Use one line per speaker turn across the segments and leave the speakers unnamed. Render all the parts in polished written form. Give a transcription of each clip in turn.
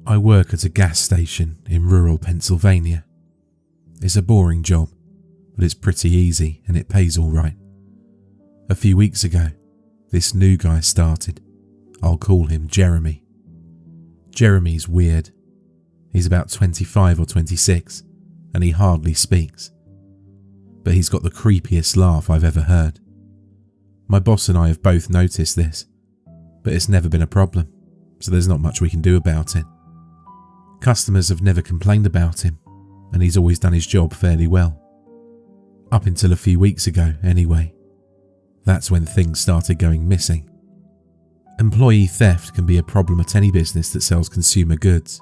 I work at a gas station in rural Pennsylvania. It's a boring job, but it's pretty easy and it pays all right. A few weeks ago, this new guy started. I'll call him Jeremy. Jeremy's weird. He's about 25 or 26, and he hardly speaks. But he's got the creepiest laugh I've ever heard. My boss and I have both noticed this, but it's never been a problem, so there's not much we can do about it. Customers have never complained about him, and he's always done his job fairly well. Up until a few weeks ago, anyway. That's when things started going missing. Employee theft can be a problem at any business that sells consumer goods.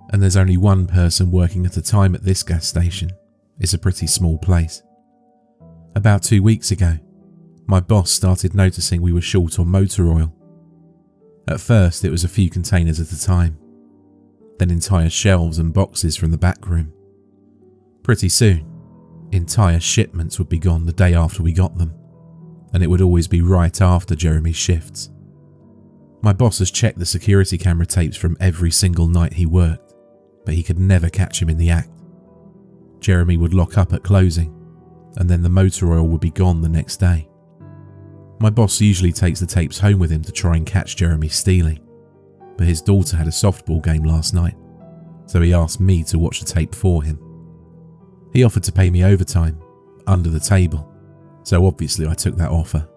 And there's only one person working at a time at this gas station. It's a pretty small place. About 2 weeks ago, my boss started noticing we were short on motor oil. At first, it was a few containers at a time, then entire shelves and boxes from the back room. Pretty soon, entire shipments would be gone the day after we got them, and it would always be right after Jeremy's shifts. My boss has checked the security camera tapes from every single night he worked, but he could never catch him in the act. Jeremy would lock up at closing, and then the motor oil would be gone the next day. My boss usually takes the tapes home with him to try and catch Jeremy stealing, but his daughter had a softball game last night, so he asked me to watch the tape for him. He offered to pay me overtime, under the table, so obviously I took that offer.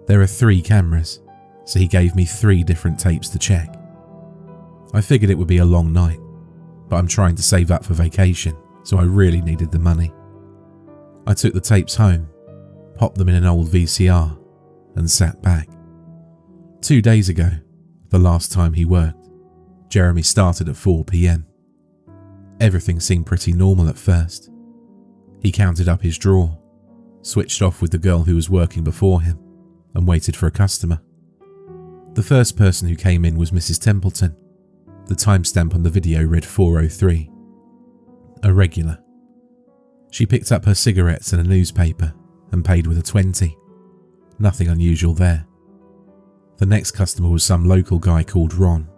There are 3 cameras, so he gave me 3 different tapes to check. I figured it would be a long night, but I'm trying to save up for vacation, so I really needed the money. I took the tapes home, popped them in an old VCR, and sat back. 2 days ago, the last time he worked, Jeremy started at 4 p.m. Everything seemed pretty normal at first. He counted up his drawer, switched off with the girl who was working before him, and waited for a customer. The first person who came in was Mrs. Templeton. The timestamp on the video read 4:03. A regular. She picked up her cigarettes and a newspaper and paid with a 20. Nothing unusual there. The next customer was some local guy called Ron.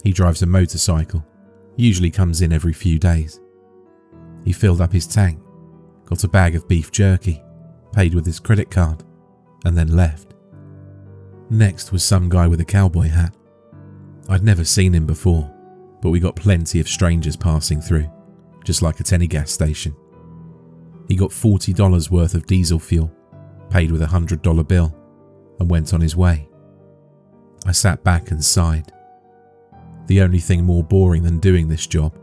He drives a motorcycle, usually comes in every few days. He filled up his tank, got a bag of beef jerky, paid with his credit card, and then left. Next was some guy with a cowboy hat. I'd never seen him before, but we got plenty of strangers passing through, just like at any gas station. He got $40 worth of diesel fuel, paid with a $100 bill, and went on his way. I sat back and sighed. The only thing more boring than doing this job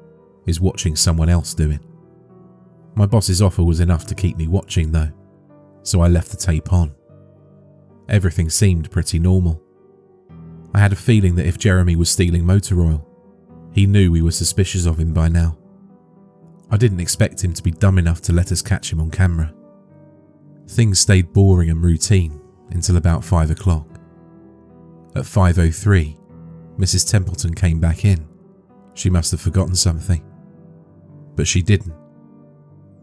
is watching someone else do it. My boss's offer was enough to keep me watching though, so I left the tape on. Everything seemed pretty normal. I had a feeling that if Jeremy was stealing motor oil, he knew we were suspicious of him by now. I didn't expect him to be dumb enough to let us catch him on camera. Things stayed boring and routine until about 5 o'clock. At 5:03, Mrs. Templeton came back in. She must have forgotten something. But she didn't.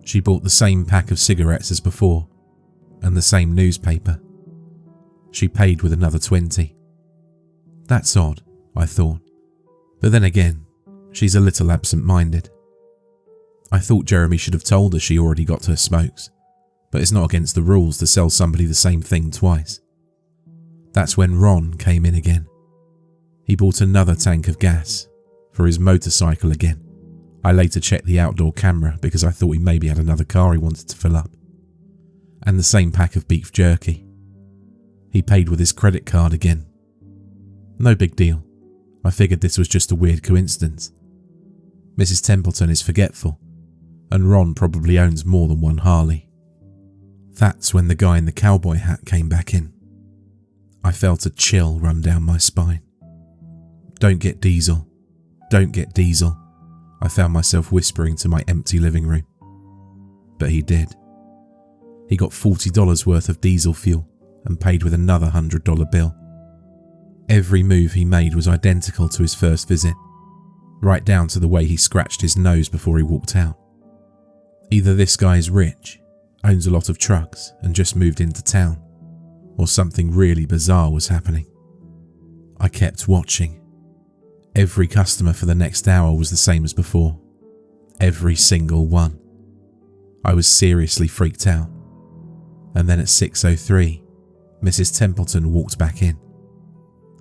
She bought the same pack of cigarettes as before, and the same newspaper. She paid with another 20. That's odd, I thought. But then again, she's a little absent-minded. I thought Jeremy should have told her she already got her smokes, but it's not against the rules to sell somebody the same thing twice. That's when Ron came in again. He bought another tank of gas, for his motorcycle again. I later checked the outdoor camera because I thought he maybe had another car he wanted to fill up. And the same pack of beef jerky. He paid with his credit card again. No big deal. I figured this was just a weird coincidence. Mrs. Templeton is forgetful, and Ron probably owns more than one Harley. That's when the guy in the cowboy hat came back in. I felt a chill run down my spine. Don't get diesel. Don't get diesel. I found myself whispering to my empty living room. But he did. He got $40 worth of diesel fuel and paid with another $100 bill. Every move he made was identical to his first visit, right down to the way he scratched his nose before he walked out. Either this guy is rich, owns a lot of trucks and just moved into town, or something really bizarre was happening. I kept watching. Every customer for the next hour was the same as before. Every single one. I was seriously freaked out. And then at 6:03, Mrs. Templeton walked back in.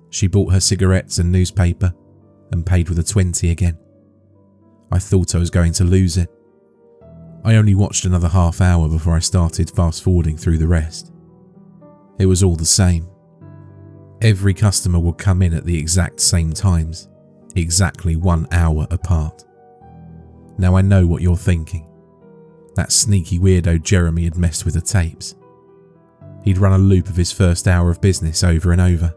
She bought her cigarettes and newspaper and paid with a 20 again. I thought I was going to lose it. I only watched another half hour before I started fast forwarding through the rest. It was all the same. Every customer would come in at the exact same times, exactly 1 hour apart. Now I know what you're thinking. That sneaky weirdo Jeremy had messed with the tapes. He'd run a loop of his first hour of business over and over.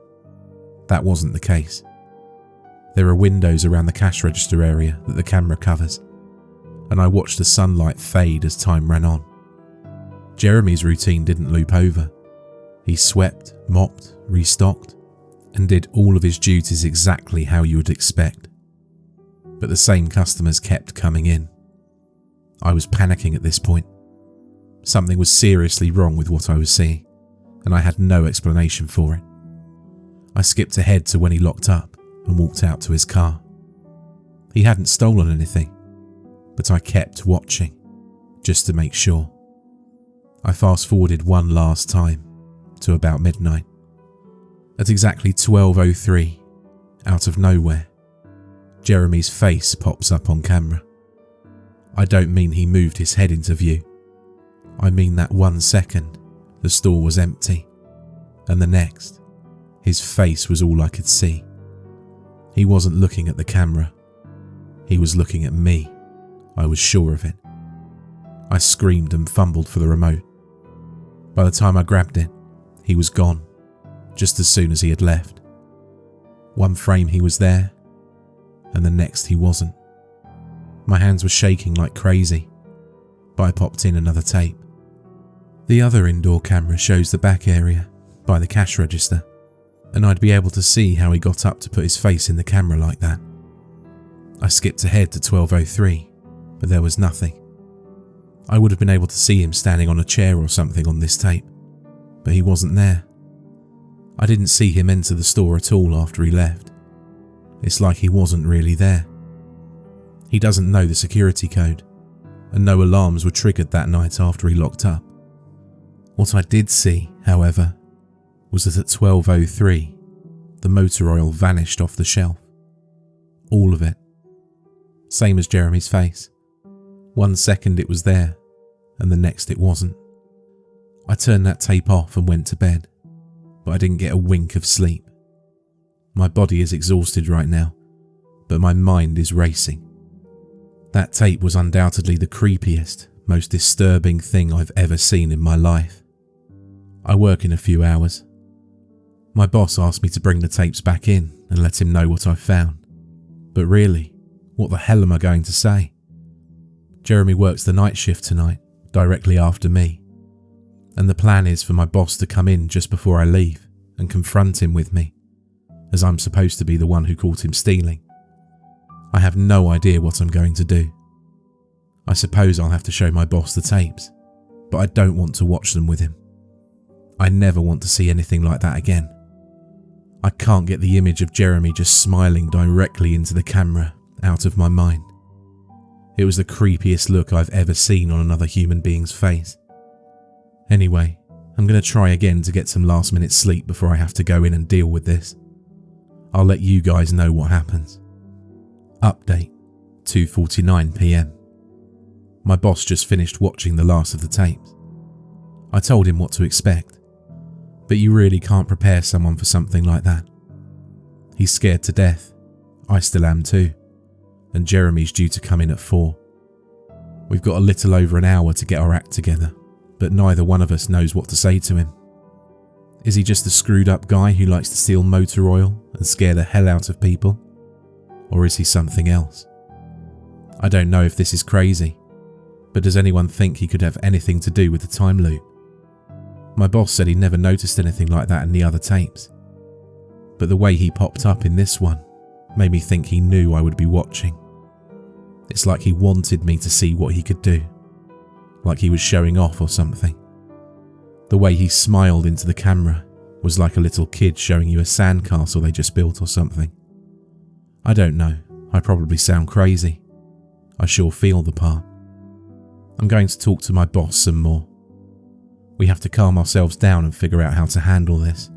That wasn't the case. There are windows around the cash register area that the camera covers, and I watched the sunlight fade as time ran on. Jeremy's routine didn't loop over. He swept, mopped, restocked, and did all of his duties exactly how you would expect. But the same customers kept coming in. I was panicking at this point. Something was seriously wrong with what I was seeing, and I had no explanation for it. I skipped ahead to when he locked up and walked out to his car. He hadn't stolen anything, but I kept watching, just to make sure. I fast forwarded one last time, to about midnight. At exactly 12:03, out of nowhere, Jeremy's face pops up on camera. I don't mean he moved his head into view. I mean that 1 second, the store was empty, and the next, his face was all I could see. He wasn't looking at the camera. He was looking at me. I was sure of it. I screamed and fumbled for the remote. By the time I grabbed it, he was gone, just as soon as he had left. One frame he was there, and the next he wasn't. My hands were shaking like crazy, but I popped in another tape. The other indoor camera shows the back area, by the cash register, and I'd be able to see how he got up to put his face in the camera like that. I skipped ahead to 12:03, but there was nothing. I would have been able to see him standing on a chair or something on this tape, but he wasn't there. I didn't see him enter the store at all after he left. It's like he wasn't really there. He doesn't know the security code, and no alarms were triggered that night after he locked up. What I did see, however, was that at 12:03, the motor oil vanished off the shelf. All of it. Same as Jeremy's face. 1 second it was there, and the next it wasn't. I turned that tape off and went to bed, but I didn't get a wink of sleep. My body is exhausted right now, but my mind is racing. That tape was undoubtedly the creepiest, most disturbing thing I've ever seen in my life. I work in a few hours. My boss asked me to bring the tapes back in and let him know what I found. But really, what the hell am I going to say? Jeremy works the night shift tonight, directly after me, and the plan is for my boss to come in just before I leave and confront him with me, as I'm supposed to be the one who caught him stealing. I have no idea what I'm going to do. I suppose I'll have to show my boss the tapes, but I don't want to watch them with him. I never want to see anything like that again. I can't get the image of Jeremy just smiling directly into the camera out of my mind. It was the creepiest look I've ever seen on another human being's face. Anyway, I'm going to try again to get some last minute sleep before I have to go in and deal with this. I'll let you guys know what happens. Update, 2:49 PM. My boss just finished watching the last of the tapes. I told him what to expect, but you really can't prepare someone for something like that. He's scared to death. I still am too, and Jeremy's due to come in at 4. We've got a little over an hour to get our act together, but neither one of us knows what to say to him. Is he just a screwed up guy who likes to steal motor oil and scare the hell out of people? Or is he something else? I don't know if this is crazy, but does anyone think he could have anything to do with the time loop? My boss said he never noticed anything like that in the other tapes, but the way he popped up in this one made me think he knew I would be watching. It's like he wanted me to see what he could do, like he was showing off or something. The way he smiled into the camera was like a little kid showing you a sandcastle they just built or something. I don't know, I probably sound crazy. I sure feel the part. I'm going to talk to my boss some more. We have to calm ourselves down and figure out how to handle this.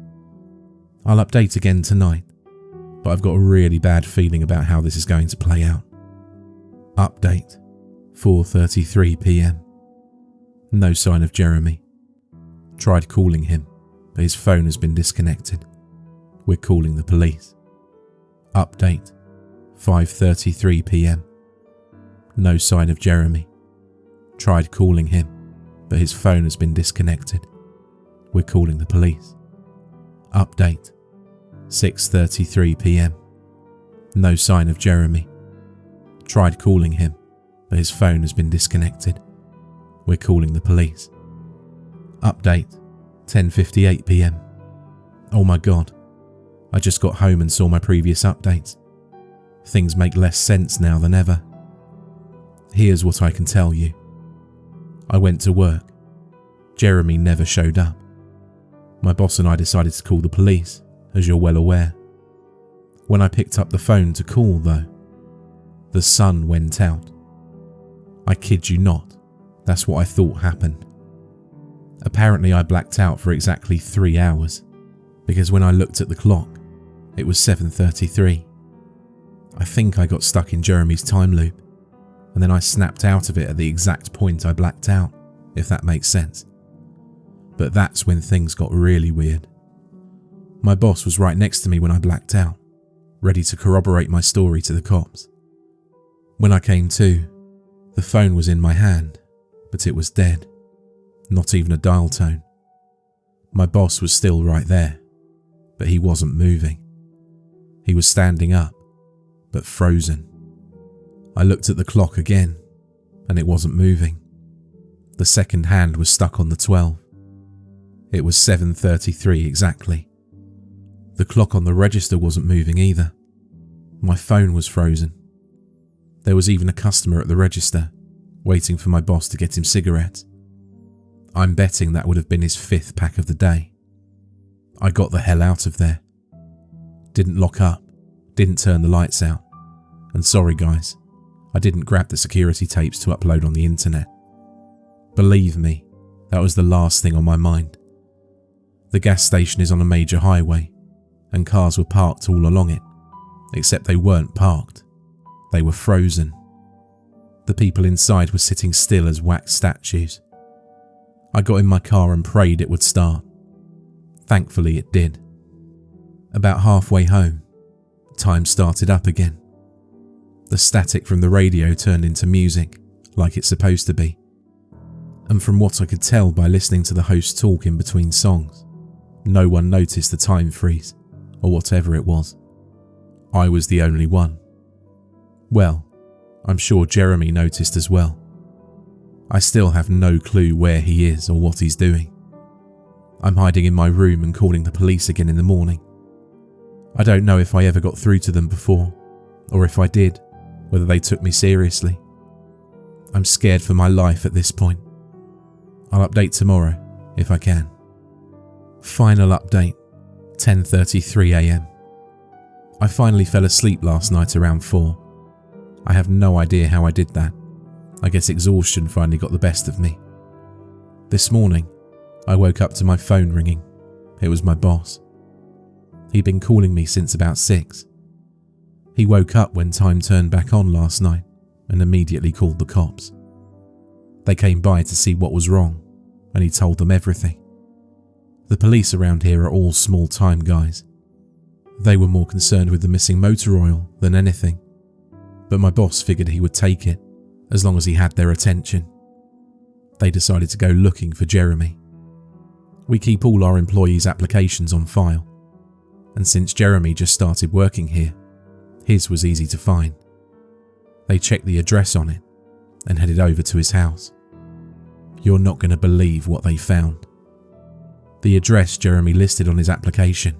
I'll update again tonight, but I've got a really bad feeling about how this is going to play out. Update, 4:33 p.m. No sign of Jeremy. Tried calling him, but his phone has been disconnected. We're calling the police. Update, 5:33 p.m. No sign of Jeremy. Tried calling him, but his phone has been disconnected. We're calling the police. Update, 6:33 p.m. No sign of Jeremy. Tried calling him, but his phone has been disconnected. We're calling the police. Update, 10:58 p.m. Oh my god, I just got home and saw my previous updates. Things make less sense now than ever. Here's what I can tell you. I went to work. Jeremy never showed up. My boss and I decided to call the police, as you're well aware. When I picked up the phone to call though, the sun went out. I kid you not, that's what I thought happened. Apparently I blacked out for exactly 3 hours, because when I looked at the clock, it was 7:33. I think I got stuck in Jeremy's time loop, and then I snapped out of it at the exact point I blacked out, if that makes sense. But that's when things got really weird. My boss was right next to me when I blacked out, ready to corroborate my story to the cops. When I came to, the phone was in my hand, but it was dead. Not even a dial tone. My boss was still right there, but he wasn't moving. He was standing up, but frozen. I looked at the clock again, and it wasn't moving. The second hand was stuck on the 12. It was 7:33 exactly. The clock on the register wasn't moving either. My phone was frozen. There was even a customer at the register, waiting for my boss to get him cigarettes. I'm betting that would have been his 5th pack of the day. I got the hell out of there. Didn't lock up, didn't turn the lights out, and sorry guys, I didn't grab the security tapes to upload on the internet. Believe me, that was the last thing on my mind. The gas station is on a major highway, and cars were parked all along it, except they weren't parked. They were frozen. The people inside were sitting still as wax statues. I got in my car and prayed it would start. Thankfully it did. About halfway home, time started up again. The static from the radio turned into music, like it's supposed to be. And from what I could tell by listening to the host talk in between songs, no one noticed the time freeze, or whatever it was. I was the only one. Well, I'm sure Jeremy noticed as well. I still have no clue where he is or what he's doing. I'm hiding in my room and calling the police again in the morning. I don't know if I ever got through to them before, or if I did, whether they took me seriously. I'm scared for my life at this point. I'll update tomorrow, if I can. Final update, 10:33 a.m. I finally fell asleep last night around 4. I have no idea how I did that. I guess exhaustion finally got the best of me. This morning, I woke up to my phone ringing. It was my boss. He'd been calling me since about 6. He woke up when time turned back on last night and immediately called the cops. They came by to see what was wrong, and he told them everything. The police around here are all small-time guys. They were more concerned with the missing motor oil than anything, but my boss figured he would take it as long as he had their attention. They decided to go looking for Jeremy. We keep all our employees' applications on file, and since Jeremy just started working here, his was easy to find. They checked the address on it and headed over to his house. You're not going to believe what they found. The address Jeremy listed on his application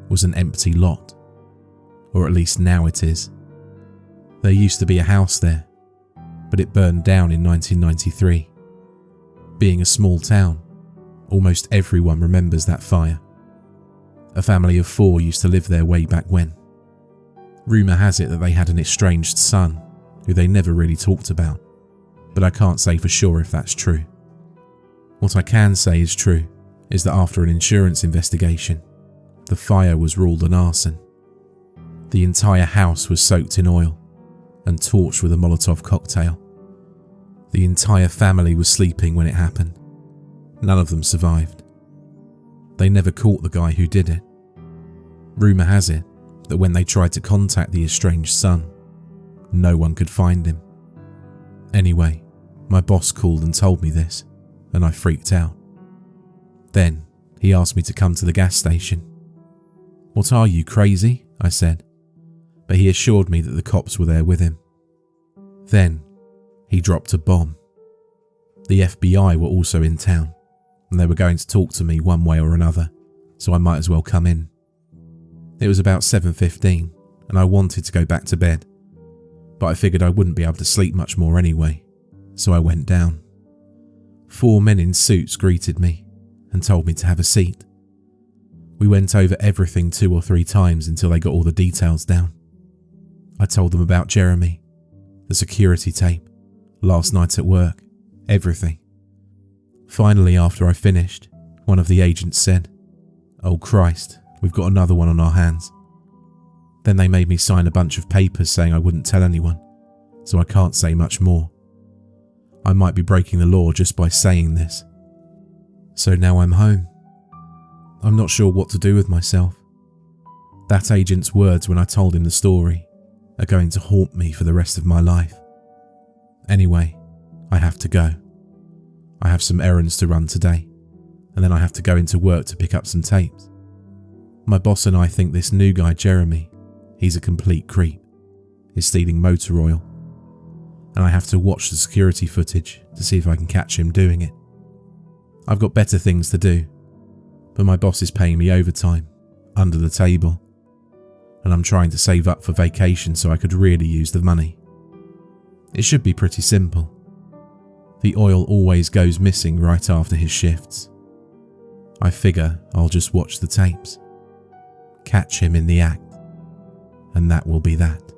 was an empty lot, or at least now it is. There used to be a house there, but it burned down in 1993. Being a small town, almost everyone remembers that fire. A family of 4 used to live there way back when. Rumour has it that they had an estranged son, who they never really talked about, but I can't say for sure if that's true. What I can say is true is that after an insurance investigation, the fire was ruled an arson. The entire house was soaked in oil and torched with a Molotov cocktail. The entire family was sleeping when it happened. None of them survived. They never caught the guy who did it. Rumour has it that when they tried to contact the estranged son, no one could find him. Anyway, my boss called and told me this, and I freaked out. Then he asked me to come to the gas station. "What are you, crazy?" I said, but he assured me that the cops were there with him. Then he dropped a bomb. The FBI were also in town, and they were going to talk to me one way or another, so I might as well come in. It was about 7:15, and I wanted to go back to bed, but I figured I wouldn't be able to sleep much more anyway, so I went down. 4 men in suits greeted me and told me to have a seat. We went over everything 2 or 3 times until they got all the details down. I told them about Jeremy, the security tape, last night at work, everything. Finally, after I finished, one of the agents said, "Oh Christ, we've got another one on our hands." Then they made me sign a bunch of papers saying I wouldn't tell anyone, so I can't say much more. I might be breaking the law just by saying this. So now I'm home. I'm not sure what to do with myself. That agent's words when I told him the story are going to haunt me for the rest of my life. Anyway, I have to go. I have some errands to run today, and then I have to go into work to pick up some tapes. My boss and I think this new guy, Jeremy, he's a complete creep. He's stealing motor oil, and I have to watch the security footage to see if I can catch him doing it. I've got better things to do, but my boss is paying me overtime, under the table, and I'm trying to save up for vacation so I could really use the money. It should be pretty simple. The oil always goes missing right after his shifts. I figure I'll just watch the tapes, catch him in the act, and that will be that.